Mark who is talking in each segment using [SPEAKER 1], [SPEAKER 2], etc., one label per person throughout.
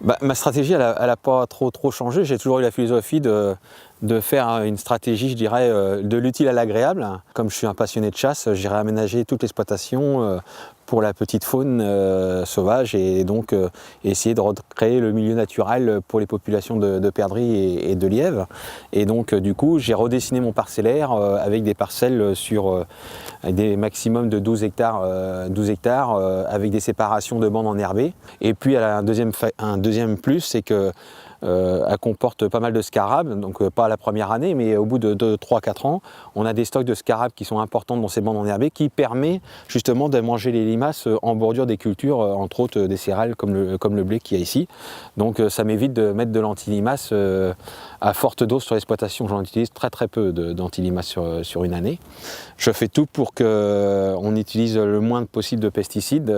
[SPEAKER 1] Ma stratégie, elle a pas trop changé. J'ai toujours eu la philosophie de faire une stratégie, je dirais, de l'utile à l'agréable. Comme je suis un passionné de chasse, j'irai aménager toute l'exploitation pour la petite faune sauvage et donc essayer de recréer le milieu naturel pour les populations de perdrix et de lièvres. Et donc du coup, j'ai redessiné mon parcellaire avec des parcelles sur des maximums de 12 hectares, avec des séparations de bandes enherbées. Et puis elle a un deuxième plus, c'est que elle comporte pas mal de scarabs, donc pas la première année, mais au bout de 3-4 ans, on a des stocks de scarabs qui sont importants dans ces bandes enherbées, qui permet justement de manger les limaces en bordure des cultures, entre autres des céréales comme le blé qu'il y a ici. Donc ça m'évite de mettre de l'anti-limace à forte dose sur l'exploitation. J'en utilise très peu d'anti-limace sur une année. Je fais tout pour qu'on utilise le moins possible de pesticides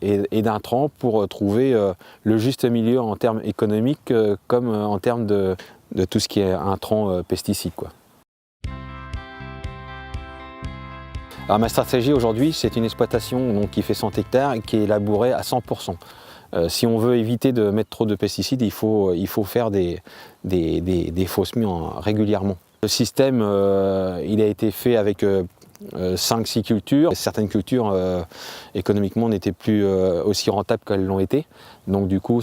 [SPEAKER 1] et d'intrants pour trouver le juste milieu en termes économiques comme en termes de tout ce qui est intrants pesticides, quoi. Alors, ma stratégie aujourd'hui, c'est une exploitation donc, qui fait 100 hectares et qui est labourée à 100%. Si on veut éviter de mettre trop de pesticides, il faut faire des faux semis régulièrement. Le système, il a été fait avec 5-6 cultures. Certaines cultures, économiquement, n'étaient plus aussi rentables qu'elles l'ont été. Donc du coup,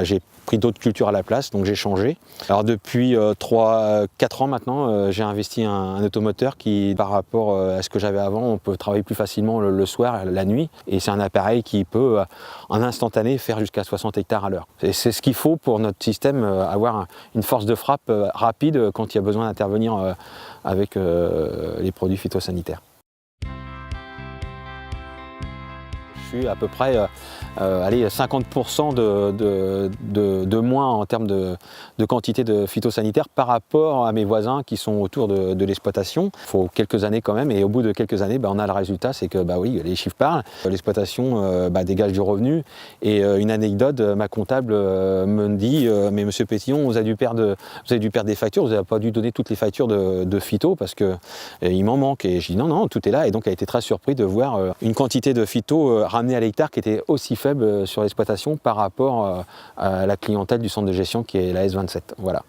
[SPEAKER 1] j'ai pris d'autres cultures à la place, donc j'ai changé. Alors depuis 3-4 ans maintenant, j'ai investi un automoteur qui, par rapport à ce que j'avais avant, on peut travailler plus facilement le soir, la nuit. Et c'est un appareil qui peut, en instantané, faire jusqu'à 60 hectares à l'heure. C'est ce qu'il faut pour notre système, avoir une force de frappe rapide quand il y a besoin d'intervenir avec les produits phytosanitaires. Je suis à peu près 50% de moins en termes de quantité de phytosanitaires par rapport à mes voisins qui sont autour de l'exploitation. Il faut quelques années quand même, et au bout de quelques années, on a le résultat, c'est que oui, les chiffres parlent. L'exploitation dégage du revenu. Et une anecdote, ma comptable me dit mais monsieur Pétillon, vous avez dû perdre des factures, vous n'avez pas dû donner toutes les factures de phyto parce qu'il m'en manque. Et je dis non, tout est là. Et donc elle a été très surprise de voir une quantité de phyto ramenée à l'hectare qui était aussi faible sur l'exploitation par rapport à la clientèle du centre de gestion qui est la S27. Voilà.